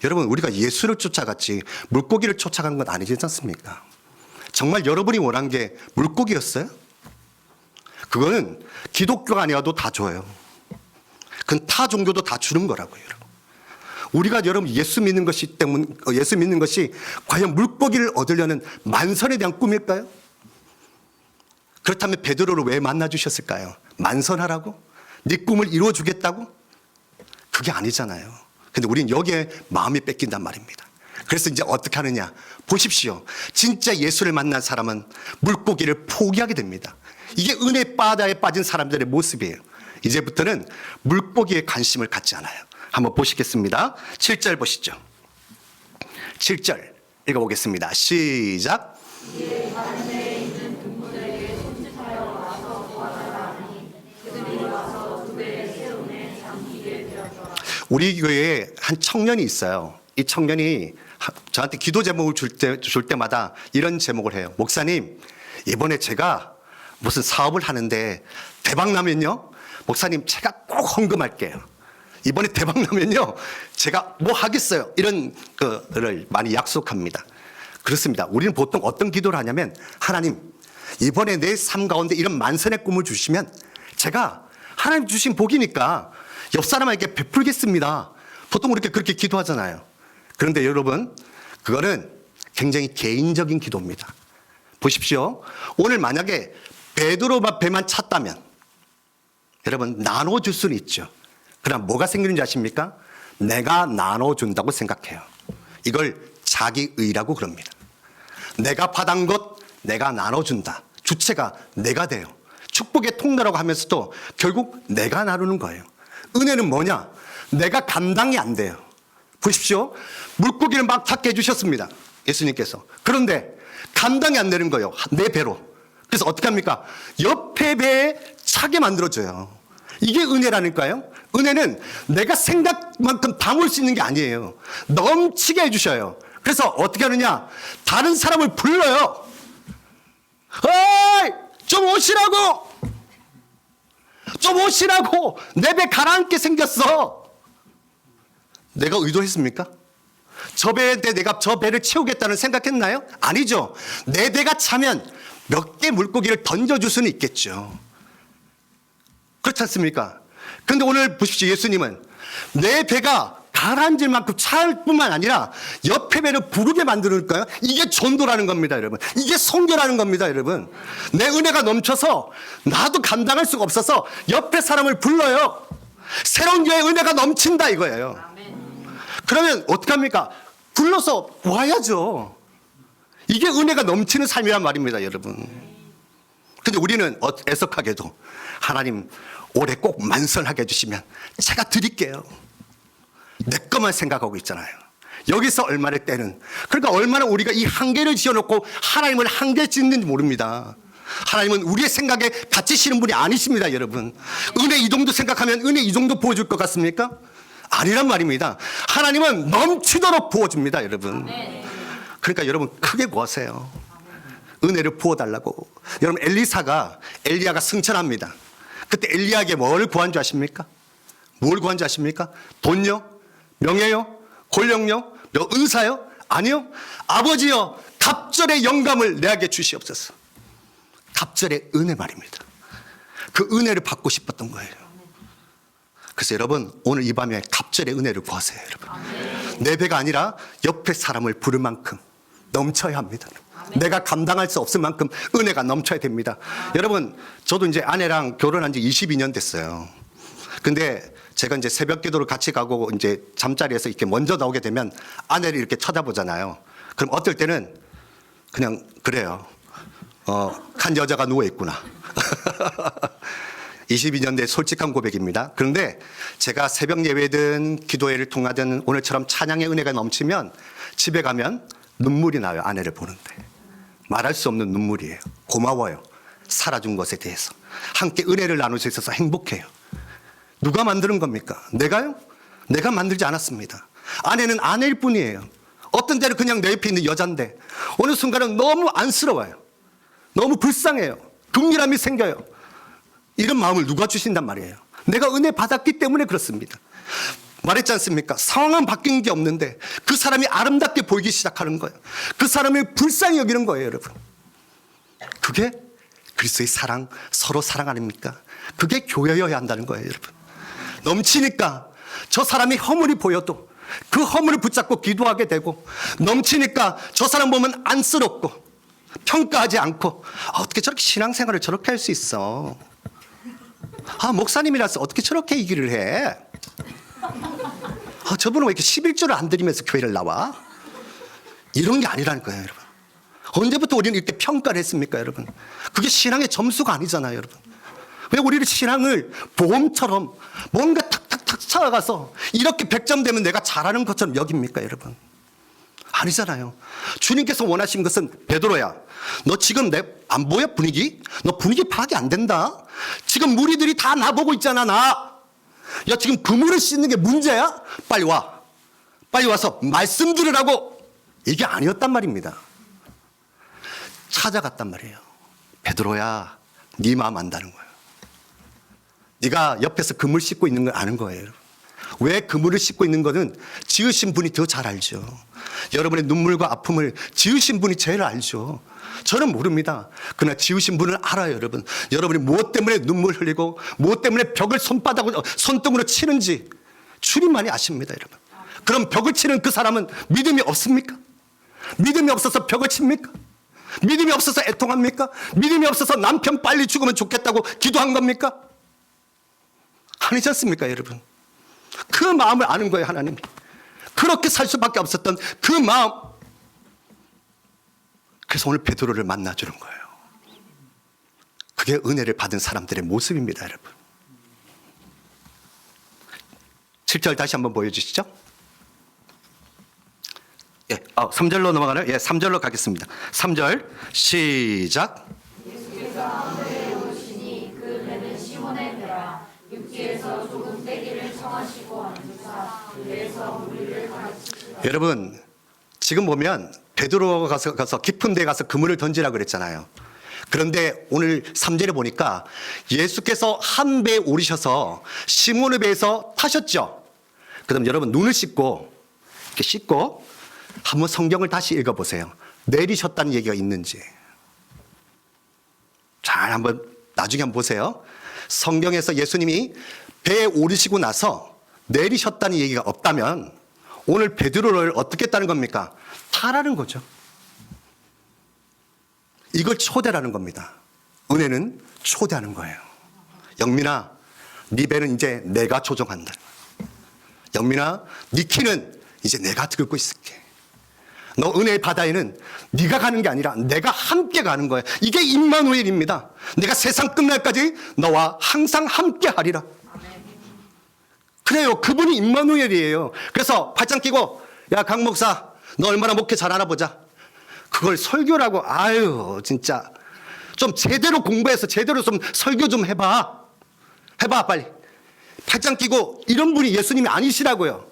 여러분, 우리가 예수를 쫓아갔지 물고기를 쫓아간 건 아니지 않습니까? 정말 여러분이 원한 게 물고기였어요? 그거는 기독교가 아니어도 다 줘요. 그건 타 종교도 다 주는 거라고요. 우리가 여러분 예수 믿는 것이 과연 물고기를 얻으려는 만선에 대한 꿈일까요? 그렇다면 베드로를 왜 만나 주셨을까요? 만선하라고? 네 꿈을 이루어 주겠다고? 그게 아니잖아요. 근데 우린 여기에 마음이 뺏긴단 말입니다. 그래서 이제 어떻게 하느냐. 보십시오. 진짜 예수를 만난 사람은 물고기를 포기하게 됩니다. 이게 은혜 바다에 빠진 사람들의 모습이에요. 이제부터는 물고기에 관심을 갖지 않아요. 한번 보시겠습니다. 7절 보시죠. 7절 읽어보겠습니다. 시작. 우리 교회에 한 청년이 있어요. 이 청년이 저한테 기도 제목을 줄 때마다 이런 제목을 해요. 목사님, 이번에 제가 무슨 사업을 하는데 대박 나면요, 목사님 제가 꼭 헌금할게요. 이번에 대박 나면요, 제가 뭐 하겠어요. 이런 거를 많이 약속합니다. 그렇습니다. 우리는 보통 어떤 기도를 하냐면, 하나님, 이번에 내 삶 가운데 이런 만선의 꿈을 주시면 제가 하나님 주신 복이니까 옆 사람에게 베풀겠습니다. 보통 그렇게 기도하잖아요. 그런데 여러분, 그거는 굉장히 개인적인 기도입니다. 보십시오. 오늘 만약에 베드로 배만 찼다면 여러분 나눠줄 수는 있죠. 그럼 뭐가 생기는지 아십니까? 내가 나눠준다고 생각해요. 이걸 자기의라고 그럽니다. 내가 받은 것 내가 나눠준다. 주체가 내가 돼요. 축복의 통로라고 하면서도 결국 내가 나누는 거예요. 은혜는 뭐냐? 내가 감당이 안 돼요. 보십시오. 물고기를 막 찾게 해주셨습니다. 예수님께서. 그런데 감당이 안 되는 거예요. 내 배로. 그래서 어떻게 합니까? 옆에 배에 차게 만들어줘요. 이게 은혜라니까요. 은혜는 내가 생각만큼 담을 수 있는 게 아니에요. 넘치게 해주셔요. 그래서 어떻게 하느냐? 다른 사람을 불러요. 어이! 좀 오시라고! 좀 오시라고! 내 배 가라앉게 생겼어. 내가 의도했습니까? 저 배에 내가 저 배를 채우겠다는 생각했나요? 아니죠. 내 배가 차면 몇 개 물고기를 던져줄 수는 있겠죠. 그렇지 않습니까? 그런데 오늘 보십시오. 예수님은 내 배가 가라앉을 만큼 찰 뿐만 아니라 옆에 배를 부르게 만드니까요. 이게 전도라는 겁니다, 여러분. 이게 선교라는 겁니다, 여러분. 내 은혜가 넘쳐서 나도 감당할 수가 없어서 옆에 사람을 불러요. 새로운 교회의 은혜가 넘친다 이거예요. 그러면 어떻게 합니까? 불러서 와야죠. 이게 은혜가 넘치는 삶이란 말입니다, 여러분. 근데 우리는 애석하게도 하나님 올해 꼭 만선하게 해주시면 제가 드릴게요. 내 것만 생각하고 있잖아요. 여기서 얼마를 떼는. 그러니까 얼마나 우리가 이 한계를 지어놓고 하나님을 한계 짓는지 모릅니다. 하나님은 우리의 생각에 갇히시는 분이 아니십니다, 여러분. 은혜 이 정도 생각하면 은혜 이 정도 부어줄 것 같습니까? 아니란 말입니다. 하나님은 넘치도록 부어줍니다, 여러분. 그러니까 여러분 크게 구하세요. 은혜를 부어달라고. 여러분 엘리야가 승천합니다. 그때 엘리야에게 뭘 구한 줄 아십니까? 뭘 구한 줄 아십니까? 돈요? 명예요? 권력요? 은사요? 아니요. 아버지여, 갑절의 영감을 내게 주시옵소서. 갑절의 은혜 말입니다. 그 은혜를 받고 싶었던 거예요. 그래서 여러분 오늘 이 밤에 갑절의 은혜를 구하세요, 여러분. 내 배가 아니라 옆에 사람을 부를 만큼 넘쳐야 합니다. 내가 감당할 수 없을 만큼 은혜가 넘쳐야 됩니다. 여러분, 저도 이제 아내랑 결혼한 지 22년 됐어요. 근데 제가 이제 새벽 기도를 같이 가고 이제 잠자리에서 이렇게 먼저 나오게 되면 아내를 이렇게 쳐다보잖아요. 그럼 어떨 때는 그냥 그래요. 한 여자가 누워있구나. 22년 된 솔직한 고백입니다. 그런데 제가 새벽 예배든 기도회를 통하든 오늘처럼 찬양의 은혜가 넘치면 집에 가면 눈물이 나요. 아내를 보는데. 말할 수 없는 눈물이에요. 고마워요. 살아준 것에 대해서. 함께 은혜를 나눌 수 있어서 행복해요. 누가 만드는 겁니까? 내가요? 내가 만들지 않았습니다. 아내는 아내일 뿐이에요. 어떤 때는 그냥 내 옆에 있는 여잔데 어느 순간은 너무 안쓰러워요. 너무 불쌍해요. 긍휼함이 생겨요. 이런 마음을 누가 주신단 말이에요? 내가 은혜 받았기 때문에 그렇습니다. 말했지 않습니까? 상황은 바뀐 게 없는데 그 사람이 아름답게 보이기 시작하는 거예요. 그 사람을 불쌍히 여기는 거예요, 여러분. 그게 그리스도의 사랑, 서로 사랑 아닙니까? 그게 교회여야 한다는 거예요, 여러분. 넘치니까 저 사람이 허물이 보여도 그 허물을 붙잡고 기도하게 되고, 넘치니까 저 사람 보면 안쓰럽고 평가하지 않고 어떻게 저렇게 신앙생활을 저렇게 할 수 있어? 목사님이라서 어떻게 저렇게 이 길을 해? 저분은 왜 이렇게 11조를 안 드리면서 교회를 나와? 이런 게 아니라는 거예요, 여러분. 언제부터 우리는 이렇게 평가를 했습니까, 여러분? 그게 신앙의 점수가 아니잖아요, 여러분. 왜 우리를 신앙을 보험처럼 뭔가 탁탁탁 찾아가서 이렇게 100점 되면 내가 잘하는 것처럼 여깁니까, 여러분? 아니잖아요. 주님께서 원하신 것은 베드로야, 너 지금 안 보여 분위기? 너 분위기 파악이 안 된다. 지금 무리들이 다 나보고 있잖아, 나. 야, 지금 그물을 씻는 게 문제야? 빨리 와. 빨리 와서 말씀 들으라고. 이게 아니었단 말입니다. 찾아갔단 말이에요. 베드로야, 네 마음 안다는 거예요. 네가 옆에서 그물 씻고 있는 걸 아는 거예요. 왜 그물을 씻고 있는 거는 지으신 분이 더 잘 알죠. 여러분의 눈물과 아픔을 지으신 분이 제일 알죠. 저는 모릅니다. 그러나 지으신 분은 알아요, 여러분. 여러분이 무엇 때문에 눈물 흘리고 무엇 때문에 벽을 손등으로 치는지 주님만이 아십니다, 여러분. 그럼 벽을 치는 그 사람은 믿음이 없습니까? 믿음이 없어서 벽을 칩니까? 믿음이 없어서 애통합니까? 믿음이 없어서 남편 빨리 죽으면 좋겠다고 기도한 겁니까? 아니지 않습니까, 여러분? 그 마음을 아는 거예요, 하나님이. 그렇게 살 수밖에 없었던 그 마음. 그래서 오늘 베드로를 만나주는 거예요. 그게 은혜를 받은 사람들의 모습입니다, 여러분. 7절 다시 한번 보여주시죠. 3절로 넘어가나요? 3절로 가겠습니다. 3절 시작. 예수께서 가운데에 오시니 그 배는 시몬의 배라. 육지에서 조금 떼기를 청하시고 앉으사 배에서 우리를 가르치시더라. 여러분, 지금 보면 베드로가 가서 깊은 데 가서 그물을 던지라 그랬잖아요. 그런데 오늘 3절에 보니까 예수께서 한 배에 오르셔서 시몬의 배에서 타셨죠. 그럼 여러분 눈을 씻고 이렇게 씻고 한번 성경을 다시 읽어보세요. 내리셨다는 얘기가 있는지. 잘 한번 나중에 한번 보세요. 성경에서 예수님이 배에 오르시고 나서 내리셨다는 얘기가 없다면 오늘 베드로를 어떻게 했다는 겁니까? 타라는 거죠. 이걸 초대라는 겁니다. 은혜는 초대하는 거예요. 영민아, 네 배는 이제 내가 조종한다. 영민아, 네 키는 이제 내가 들고 있을게. 너 은혜의 바다에는 네가 가는 게 아니라 내가 함께 가는 거야. 이게 임마누엘입니다. 내가 세상 끝날까지 너와 항상 함께 하리라. 그래요. 그분이 임마누엘이에요. 그래서 팔짱 끼고 야, 강 목사, 너 얼마나 목회 잘 알아보자. 그걸 설교라고. 아유, 진짜 좀 제대로 공부해서 제대로 좀 설교 좀 해봐. 빨리. 팔짱 끼고 이런 분이 예수님이 아니시라고요.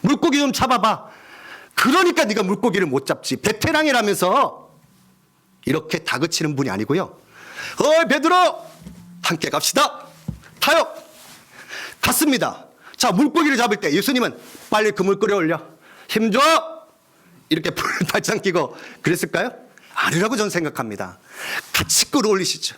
물고기 좀 잡아봐. 그러니까 네가 물고기를 못 잡지. 베테랑이라면서 이렇게 다그치는 분이 아니고요. 베드로, 함께 갑시다. 타요. 갔습니다. 자, 물고기를 잡을 때 예수님은 빨리 그물 끌어올려. 힘줘. 이렇게 팔짱 끼고 그랬을까요? 아니라고 저는 생각합니다. 같이 끌어올리시죠.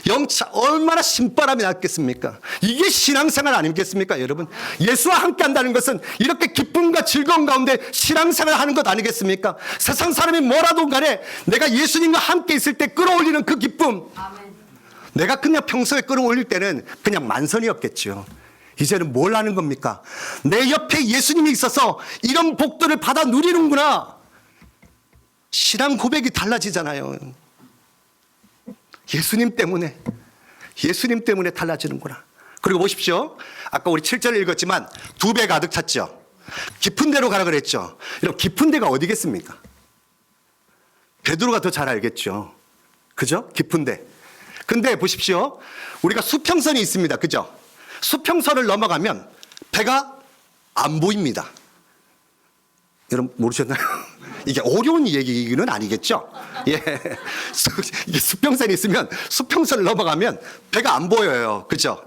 영차 얼마나 신바람이 났겠습니까? 이게 신앙생활 아니겠습니까, 여러분? 예수와 함께 한다는 것은 이렇게 기쁨과 즐거움 가운데 신앙생활 하는 것 아니겠습니까? 세상 사람이 뭐라도 간에 내가 예수님과 함께 있을 때 끌어올리는 그 기쁨. 아멘. 내가 그냥 평소에 끌어올릴 때는 그냥 만선이었겠죠. 이제는 뭘 하는 겁니까? 내 옆에 예수님이 있어서 이런 복들을 받아 누리는구나. 신앙 고백이 달라지잖아요. 예수님 때문에 달라지는구나. 그리고 보십시오. 아까 우리 7절 읽었지만 2배 가득 찼죠. 깊은 데로 가라 그랬죠. 이런 깊은 데가 어디겠습니까? 베드로가 더 잘 알겠죠. 그죠? 깊은 데. 근데 보십시오. 우리가 수평선이 있습니다. 그죠? 수평선을 넘어가면 배가 안 보입니다. 여러분 모르셨나요? 이게 어려운 얘기는 아니겠죠? 예. 이게 수평선이 있으면 수평선을 넘어가면 배가 안 보여요. 그죠?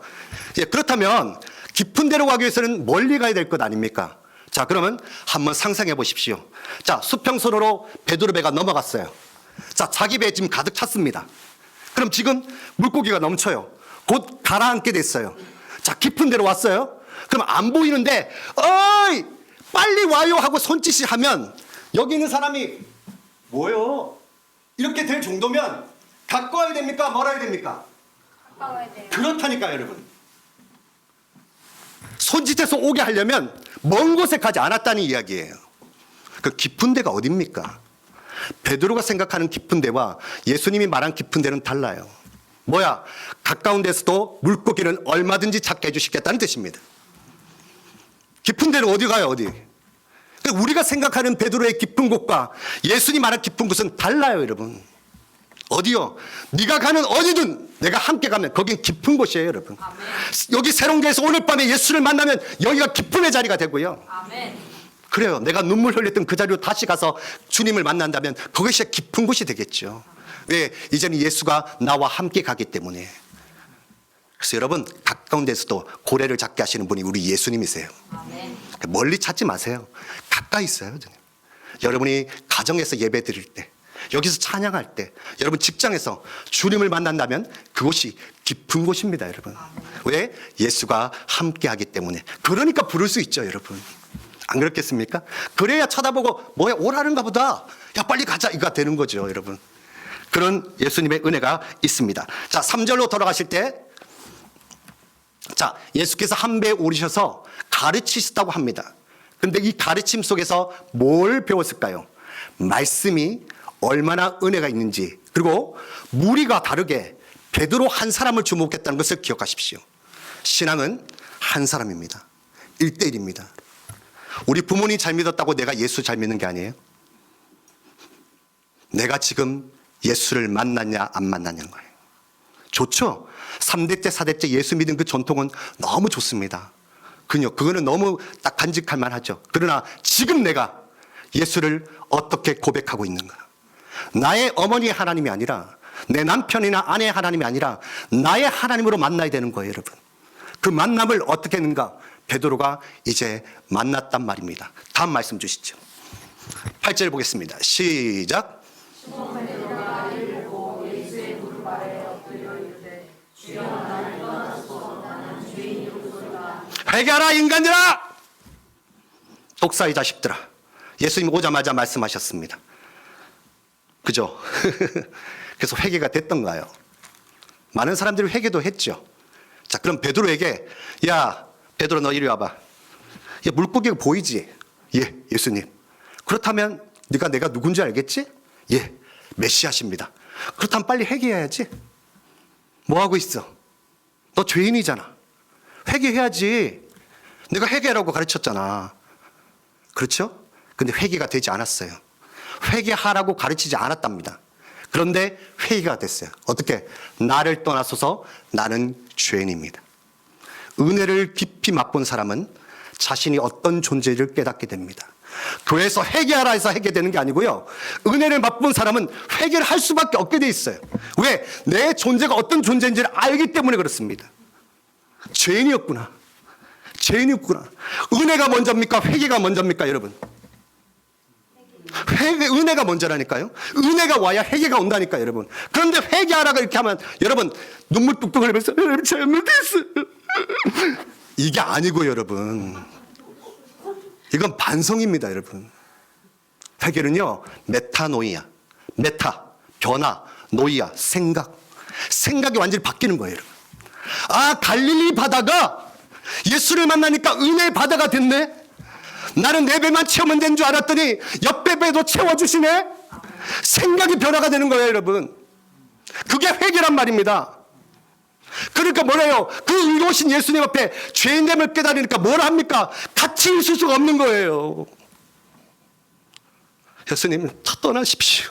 예, 그렇다면 깊은 데로 가기 위해서는 멀리 가야 될 것 아닙니까? 자, 그러면 한번 상상해 보십시오. 자, 수평선으로 베드로 배가 넘어갔어요. 자, 자기 배 지금 가득 찼습니다. 그럼 지금 물고기가 넘쳐요. 곧 가라앉게 됐어요. 자, 깊은 데로 왔어요. 그럼 안 보이는데, 어이! 빨리 와요! 하고 손짓이 하면 여기 있는 사람이 뭐요? 이렇게 될 정도면 가까워야 됩니까? 멀어야 됩니까? 가까워야 돼요. 그렇다니까요, 여러분. 손짓해서 오게 하려면 먼 곳에 가지 않았다는 이야기예요. 그 깊은 데가 어딥니까? 베드로가 생각하는 깊은 데와 예수님이 말한 깊은 데는 달라요. 뭐야? 가까운 데서도 물고기는 얼마든지 잡게 해주시겠다는 뜻입니다. 깊은 데는 어디 가요? 어디? 그러니까 우리가 생각하는 베드로의 깊은 곳과 예수님 말한 깊은 곳은 달라요, 여러분. 어디요? 네가 가는 어디든 내가 함께 가면 거긴 깊은 곳이에요, 여러분. 아멘. 여기 세롱교에서 오늘 밤에 예수를 만나면 여기가 기쁨의 자리가 되고요. 아멘. 그래요. 내가 눈물 흘렸던 그 자리로 다시 가서 주님을 만난다면 그것이 깊은 곳이 되겠죠. 왜? 이제는 예수가 나와 함께 가기 때문에. 그래서 여러분, 가까운 데서도 고래를 잡게 하시는 분이 우리 예수님이세요. 아멘. 멀리 찾지 마세요. 가까이 있어요. 여러분이 가정에서 예배 드릴 때, 여기서 찬양할 때, 여러분 직장에서 주님을 만난다면 그곳이 깊은 곳입니다, 여러분. 왜? 예수가 함께 하기 때문에. 그러니까 부를 수 있죠, 여러분. 안 그렇겠습니까? 그래야 쳐다보고 뭐야 오라는가 보다. 야 빨리 가자 이거 되는 거죠, 여러분. 그런 예수님의 은혜가 있습니다. 자, 3절로 돌아가실 때, 자, 예수께서 한 배에 오르셔서 가르치셨다고 합니다. 근데 이 가르침 속에서 뭘 배웠을까요? 말씀이 얼마나 은혜가 있는지, 그리고 무리가 다르게 베드로 한 사람을 주목했다는 것을 기억하십시오. 신앙은 한 사람입니다. 1대1입니다. 우리 부모님 잘 믿었다고 내가 예수 잘 믿는 게 아니에요. 내가 지금 예수를 만났냐 안 만났냐는 거예요. 좋죠? 3대째 4대째 예수 믿은 그 전통은 너무 좋습니다. 그거는 너무 딱 간직할 만하죠. 그러나 지금 내가 예수를 어떻게 고백하고 있는가? 나의 어머니의 하나님이 아니라, 내 남편이나 아내의 하나님이 아니라 나의 하나님으로 만나야 되는 거예요, 여러분. 그 만남을 어떻게 했는가? 베드로가 이제 만났단 말입니다. 다음 말씀 주시죠. 8절 보겠습니다. 시작. 회개하라 인간들아! 독사의 자식들아. 예수님 오자마자 말씀하셨습니다. 그죠? 그래서 회개가 됐던가요? 많은 사람들이 회개도 했죠. 자, 그럼 베드로에게, 야 베드로 너 이리 와봐. 야, 물고기가 보이지? 예, 예수님. 그렇다면 네가 내가 누군지 알겠지? 예, 메시아십니다. 그렇다면 빨리 회개해야지. 뭐 하고 있어? 너 죄인이잖아. 회개해야지. 내가 회개라고 가르쳤잖아. 그렇죠? 근데 회개가 되지 않았어요. 회개하라고 가르치지 않았답니다. 그런데 회개가 됐어요. 어떻게? 나를 떠나소서 나는 죄인입니다. 은혜를 깊이 맛본 사람은 자신이 어떤 존재를 깨닫게 됩니다. 교회에서 회개하라 해서 회개되는 게 아니고요. 은혜를 맛본 사람은 회개를 할 수밖에 없게 돼 있어요. 왜? 내 존재가 어떤 존재인지를 알기 때문에 그렇습니다. 죄인이었구나. 죄인이었구나. 은혜가 먼저입니까? 회개가 먼저입니까, 여러분? 은혜가 먼저라니까요. 은혜가 와야 회개가 온다니까, 여러분. 그런데 회개하라고 이렇게 하면 여러분 눈물 뚝뚝 흘리면서 잘못했어요. 이게 아니고 여러분. 이건 반성입니다, 여러분. 회개는요, 메타노이아. 메타, 변화, 노이아, 생각. 생각이 완전히 바뀌는 거예요, 여러분. 아, 갈릴리 바다가 예수를 만나니까 은혜의 바다가 됐네? 나는 내 배만 채우면 된 줄 알았더니 옆에 배도 채워주시네? 생각이 변화가 되는 거예요, 여러분. 그게 회개란 말입니다. 그러니까 뭐래요? 그 의로우신 예수님 앞에 죄인됨을 깨달으니까 뭘 합니까? 같이 있을 수가 없는 거예요. 예수님, 떠나십시오.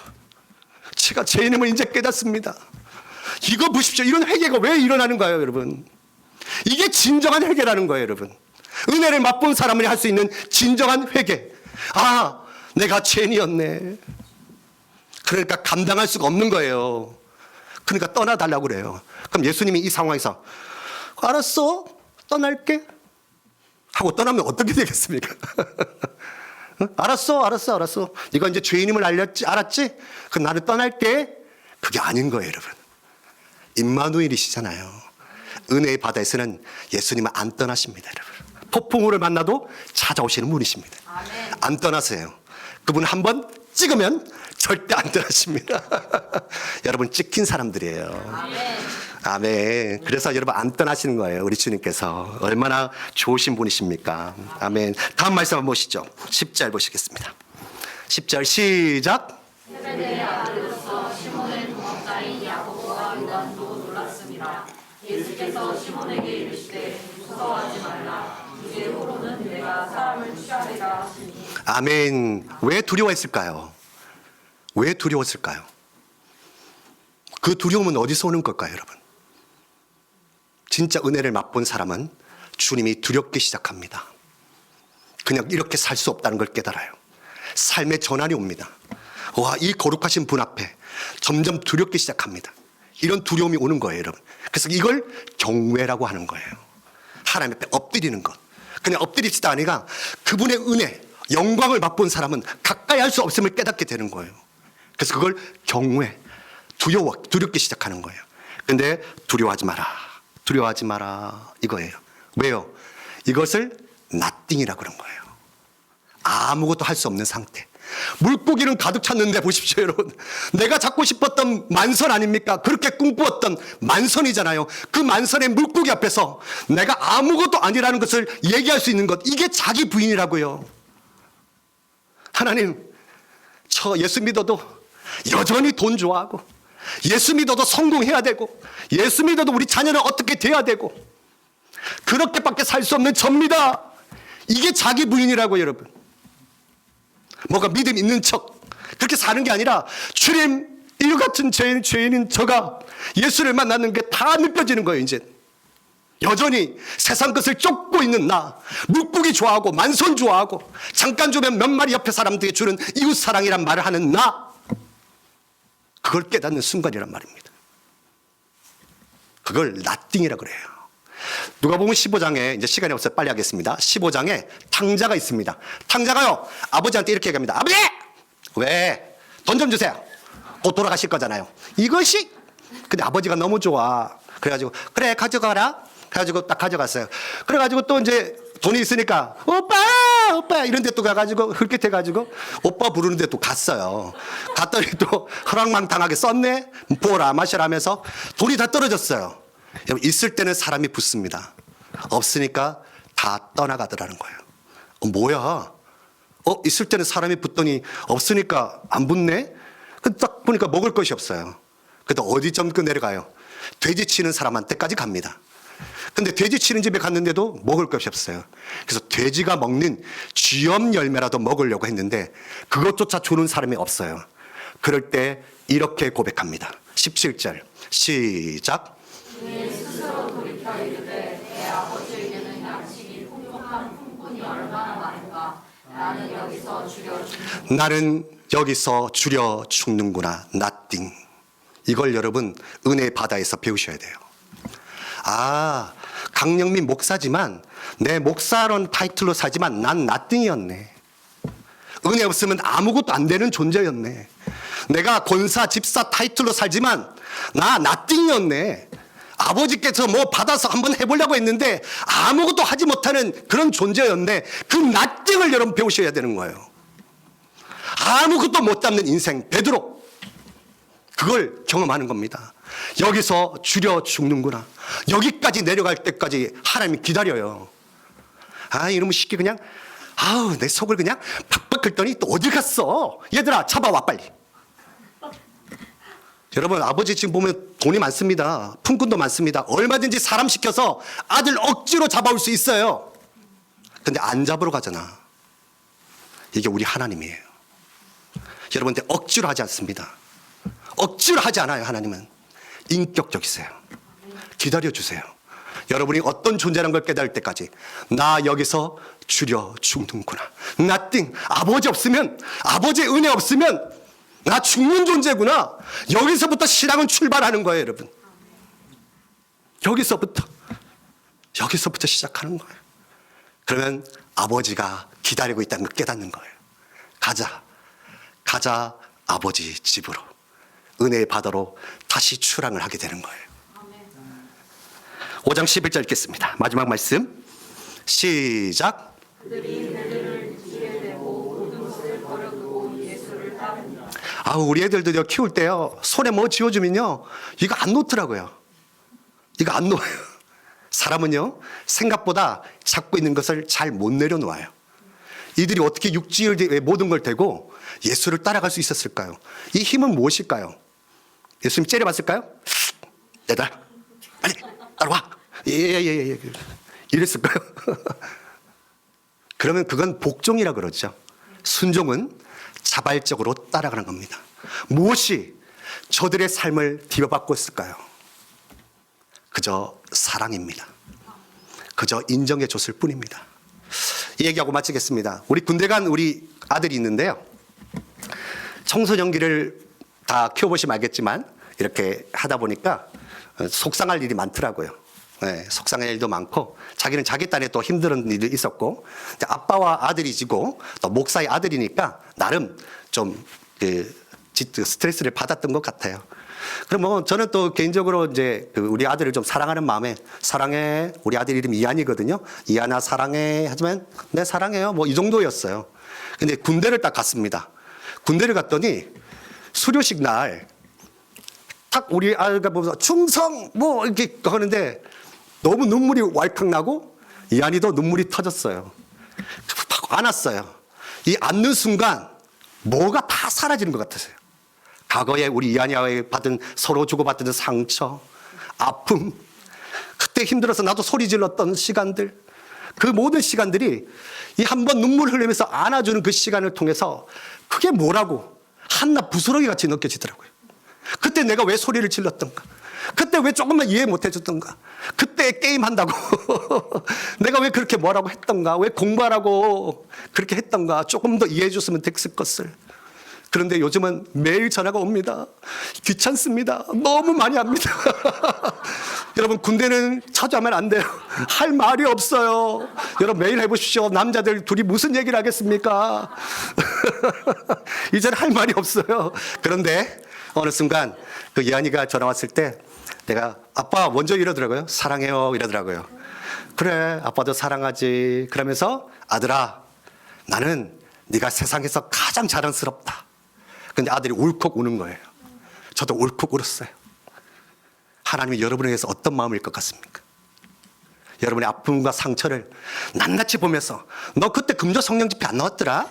제가 죄인임을 이제 깨닫습니다. 이거 보십시오. 이런 회개가 왜 일어나는 거예요, 여러분? 이게 진정한 회개라는 거예요, 여러분. 은혜를 맛본 사람이 할 수 있는 진정한 회개. 아, 내가 죄인이었네. 그러니까 감당할 수가 없는 거예요. 그러니까 떠나달라고 그래요. 그럼 예수님이 이 상황에서 알았어, 떠날게 하고 떠나면 어떻게 되겠습니까? 알았어. 네가 이제 죄인임을 알았지? 그럼 나는 떠날게. 그게 아닌 거예요, 여러분. 임마누엘이시잖아요. 은혜의 바다에서는 예수님은 안 떠나십니다, 여러분. 폭풍우를 만나도 찾아오시는 분이십니다. 아멘. 안 떠나세요. 그분 한번 찍으면 절대 안 떠나십니다. 여러분, 찍힌 사람들이에요. 아멘. 아멘. 그래서 여러분 안 떠나시는 거예요. 우리 주님께서. 얼마나 좋으신 분이십니까? 아멘. 다음 말씀 한번 보시죠. 10절 보시겠습니다. 10절 시작. 세베대의 아들로서 시몬의 동업자인 야고보와 요한도 놀랐습니다. 예수께서 시몬에게 이르시되 무서워하지 말라. 이제 후로는 내가 사람을 취하리라 하시니. 아멘. 왜 두려워했을까요? 왜 두려웠을까요? 그 두려움은 어디서 오는 걸까요, 여러분? 진짜 은혜를 맛본 사람은 주님이 두렵기 시작합니다. 그냥 이렇게 살 수 없다는 걸 깨달아요. 삶의 전환이 옵니다. 와, 이 거룩하신 분 앞에 점점 두렵기 시작합니다. 이런 두려움이 오는 거예요, 여러분. 그래서 이걸 경외라고 하는 거예요. 하나님 앞에 엎드리는 것. 그냥 엎드립시다 아니라 그분의 은혜, 영광을 맛본 사람은 가까이 할 수 없음을 깨닫게 되는 거예요. 그래서 그걸 경외, 두렵기 시작하는 거예요. 근데 두려워하지 마라. 두려워하지 마라. 이거예요. 왜요? 이것을 nothing이라고 그런 거예요. 아무것도 할 수 없는 상태. 물고기는 가득 찼는데 보십시오, 여러분. 내가 잡고 싶었던 만선 아닙니까? 그렇게 꿈꾸었던 만선이잖아요. 그 만선의 물고기 앞에서 내가 아무것도 아니라는 것을 얘기할 수 있는 것. 이게 자기 부인이라고요. 하나님, 저 예수 믿어도 여전히 돈 좋아하고, 예수 믿어도 성공해야 되고, 예수 믿어도 우리 자녀는 어떻게 돼야 되고, 그렇게밖에 살 수 없는 접니다. 이게 자기 부인이라고, 여러분. 뭐가 믿음 있는 척 그렇게 사는 게 아니라, 주님, 이 같은 죄인인 저가 예수를 만나는 게 다 느껴지는 거예요. 이제 여전히 세상 것을 쫓고 있는 나, 물고기 좋아하고 만선 좋아하고 잠깐 주면 몇 마리 옆에 사람들에게 주는 이웃사랑이란 말을 하는 나, 그걸 깨닫는 순간이란 말입니다. 그걸 nothing이라고 그래요. 누가복음 15장에, 이제 시간이 없어서 빨리 하겠습니다. 15장에 탕자가 있습니다. 탕자가요, 아버지한테 이렇게 얘기합니다. 아버지! 왜? 돈 좀 주세요. 곧 돌아가실 거잖아요. 이것이. 근데 아버지가 너무 좋아. 그래가지고, 그래, 가져가라. 그래가지고 딱 가져갔어요. 그래가지고 또 이제 돈이 있으니까, 오빠! 이런 데 또 가가지고, 흙깃해가지고, 오빠 부르는데 또 갔어요. 갔더니 또 허랑망탕하게 썼네? 보라, 마셔라 하면서 돈이 다 떨어졌어요. 여러분, 있을 때는 사람이 붙습니다. 없으니까 다 떠나가더라는 거예요. 뭐야? 있을 때는 사람이 붙더니 없으니까 안 붙네? 딱 보니까 먹을 것이 없어요. 그래도 어디 좀 내려가요? 돼지 치는 사람한테까지 갑니다. 근데 돼지 치는 집에 갔는데도 먹을 것이 없어요. 그래서 돼지가 먹는 쥐염 열매라도 먹으려고 했는데 그것조차 주는 사람이 없어요. 그럴 때 이렇게 고백합니다. 17절 시작. 내 스스로 돌이켜 이르되 내 아버지에게는 양식이 풍족한 품꾼이 얼마나 많은가. 나는 여기서 줄여 죽는구나. nothing. 이걸 여러분 은혜의 바다에서 배우셔야 돼요. 아, 강영민 목사지만, 내 목사론 타이틀로 살지만 난 nothing이었네. 은혜 없으면 아무것도 안 되는 존재였네. 내가 권사, 집사 타이틀로 살지만 나 nothing이었네. 아버지께서 뭐 받아서 한번 해보려고 했는데 아무것도 하지 못하는 그런 존재였네. 그 nothing을 여러분 배우셔야 되는 거예요. 아무것도 못 잡는 인생, 베드로. 그걸 경험하는 겁니다. 여기서 줄여 죽는구나. 여기까지 내려갈 때까지 하나님이 기다려요. 아, 이러면 쉽게 그냥, 아우, 내 속을 그냥 팍팍 긁더니 또 어디 갔어? 얘들아, 잡아와, 빨리. 여러분, 아버지 지금 보면 돈이 많습니다. 품꾼도 많습니다. 얼마든지 사람 시켜서 아들 억지로 잡아올 수 있어요. 근데 안 잡으러 가잖아. 이게 우리 하나님이에요. 여러분한테 억지로 하지 않습니다. 억지로 하지 않아요. 하나님은 인격적이세요. 기다려주세요. 여러분이 어떤 존재라는 걸 깨달을 때까지 나 여기서 줄여 죽는구나. nothing. 아버지 없으면, 아버지의 은혜 없으면 나 죽는 존재구나. 여기서부터 신앙은 출발하는 거예요, 여러분. 여기서부터 시작하는 거예요. 그러면 아버지가 기다리고 있다는 걸 깨닫는 거예요. 가자 아버지 집으로, 은혜의 바다로 다시 출항을 하게 되는 거예요. 5장 11절 읽겠습니다. 마지막 말씀 시작. 그들이 배들을 길에 대고 모든 것을 버려두고 예수를 따릅니다. 우리 애들도 키울 때요, 손에 뭐 쥐어주면요, 이거 안 놓더라고요. 이거 안 놓아요. 사람은요, 생각보다 잡고 있는 것을 잘 못 내려놓아요. 이들이 어떻게 육지의 모든 걸 대고 예수를 따라갈 수 있었을까요? 이 힘은 무엇일까요? 예수님 째려봤을까요? 얘들아, 빨리 따라와. 예. 이랬을까요? 그러면 그건 복종이라 그러죠. 순종은 자발적으로 따라가는 겁니다. 무엇이 저들의 삶을 뒤바꿨을까요? 그저 사랑입니다. 그저 인정해 줬을 뿐입니다. 이 얘기하고 마치겠습니다. 우리 군대 간 우리 아들이 있는데요. 청소년기를 다 키워보시면 알겠지만 이렇게 하다 보니까 속상할 일이 많더라고요. 네, 속상할 일도 많고 자기는 자기 딴에 또 힘든 일이 있었고 아빠와 아들이 지고 또 목사의 아들이니까 나름 좀 스트레스를 받았던 것 같아요. 그럼 뭐 저는 또 개인적으로 이제 우리 아들을 좀 사랑하는 마음에 사랑해, 우리 아들 이름이 이한이거든요. 이한아 사랑해 하지만 네 사랑해요 뭐 이 정도였어요. 근데 군대를 딱 갔습니다. 군대를 갔더니 수료식 날 딱 우리 아이가 보면서 충성 뭐 이렇게 하는데 너무 눈물이 왈칵 나고 이한이도 눈물이 터졌어요. 막 안았어요. 이 안는 순간 뭐가 다 사라지는 것 같았어요. 과거에 우리 이한이와 받은 서로 주고받던 상처, 아픔, 그때 힘들어서 나도 소리 질렀던 시간들, 그 모든 시간들이 이 한 번 눈물 흘리면서 안아주는 그 시간을 통해서 그게 뭐라고 한낱 부스러기 같이 느껴지더라고요. 그때 내가 왜 소리를 질렀던가? 그때 왜 조금만 이해 못 해줬던가? 그때 게임한다고 내가 왜 그렇게 뭐라고 했던가? 왜 공부하라고 그렇게 했던가? 조금 더 이해해 줬으면 됐을 것을. 그런데 요즘은 매일 전화가 옵니다. 귀찮습니다. 너무 많이 합니다. 여러분 군대는 자주하면 안 돼요. 할 말이 없어요. 여러분 매일 해보십시오. 남자들 둘이 무슨 얘기를 하겠습니까? 이제는 할 말이 없어요. 그런데 어느 순간 그 이한이가 전화 왔을 때 내가 아빠 먼저 이러더라고요. 사랑해요 이러더라고요. 그래 아빠도 사랑하지. 그러면서 아들아 나는 네가 세상에서 가장 자랑스럽다. 근데 아들이 울컥 우는 거예요. 저도 울컥 울었어요. 하나님이 여러분에 대해서 어떤 마음일 것 같습니까? 여러분의 아픔과 상처를 낱낱이 보면서 너 그때 금조 성령 집회 안 나왔더라?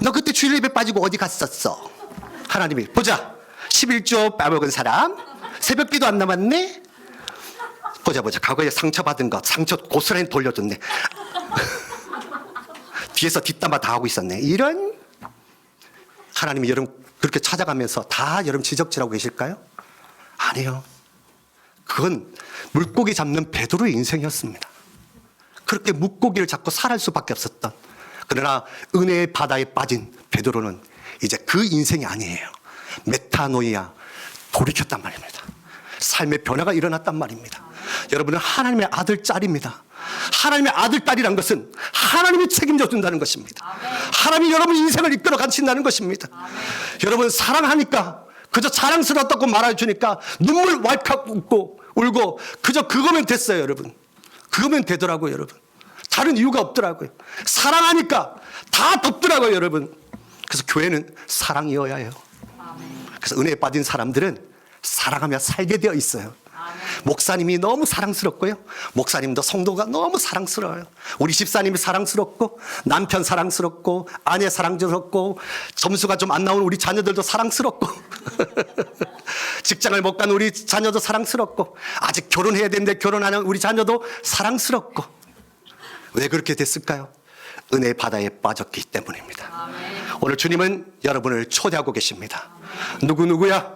너 그때 주일 예배 빠지고 어디 갔었어? 하나님이 보자 11조 빼먹은 사람 새벽 기도 안 남았네? 보자 과거에 상처받은 것 상처 고스란히 돌려줬네. 뒤에서 뒷담화 다 하고 있었네. 이런 하나님이 여러분 그렇게 찾아가면서 다 여러분 지적질하고 계실까요? 아니요. 그건 물고기 잡는 베드로의 인생이었습니다. 그렇게 물고기를 잡고 살할 수밖에 없었던. 그러나 은혜의 바다에 빠진 베드로는 이제 그 인생이 아니에요. 메타노이아 돌이켰단 말입니다. 삶의 변화가 일어났단 말입니다. 여러분은 하나님의 아들 딸입니다. 하나님의 아들 딸이란 것은 하나님이 책임져 준다는 것입니다. 하나님이 여러분 인생을 이끌어 가신다는 것입니다. 여러분 사랑하니까 그저 자랑스럽다고 말해주니까 눈물 왈칵 울고 그저 그거면 됐어요. 여러분 그거면 되더라고요. 여러분 다른 이유가 없더라고요. 사랑하니까 다 덮더라고요. 여러분 그래서 교회는 사랑이어야 해요. 그래서 은혜에 빠진 사람들은 사랑하며 살게 되어 있어요. 목사님이 너무 사랑스럽고요. 목사님도 성도가 너무 사랑스러워요. 우리 집사님이 사랑스럽고 남편 사랑스럽고 아내 사랑스럽고 점수가 좀 안 나오는 우리 자녀들도 사랑스럽고 직장을 못 가는 우리 자녀도 사랑스럽고 아직 결혼해야 되는데 결혼하는 우리 자녀도 사랑스럽고. 왜 그렇게 됐을까요? 은혜의 바다에 빠졌기 때문입니다. 오늘 주님은 여러분을 초대하고 계십니다. 누구야?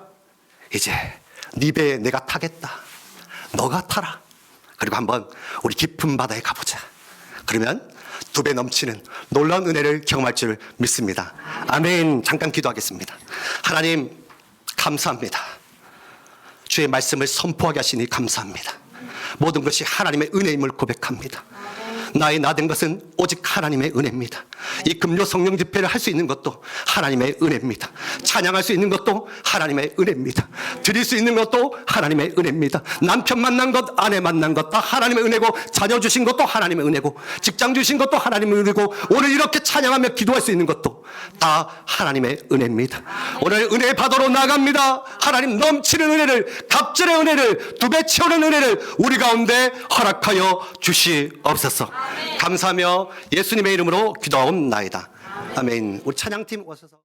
이제 네 배에 내가 타겠다. 너가 타라. 그리고 한번 우리 깊은 바다에 가보자. 그러면 두 배 넘치는 놀라운 은혜를 경험할 줄 믿습니다. 아멘. 잠깐 기도하겠습니다. 하나님 감사합니다. 주의 말씀을 선포하게 하시니 감사합니다. 모든 것이 하나님의 은혜임을 고백합니다. 나의 나 된 것은 오직 하나님의 은혜입니다. 이 금요 성령 집회를 할 수 있는 것도 하나님의 은혜입니다. 찬양할 수 있는 것도 하나님의 은혜입니다. 드릴 수 있는 것도 하나님의 은혜입니다. 남편 만난 것, 아내 만난 것 다 하나님의 은혜고, 자녀 주신 것도 하나님의 은혜고, 직장 주신 것도 하나님의 은혜고, 오늘 이렇게 찬양하며 기도할 수 있는 것도 다 하나님의 은혜입니다. 오늘 은혜 받으러 나갑니다. 하나님 넘치는 은혜를, 갑절의 은혜를, 두 배 채우는 은혜를 우리 가운데 허락하여 주시옵소서. 감사하며 예수님의 이름으로 기도하옵나이다. 아멘. 우리 찬양팀 오셔서.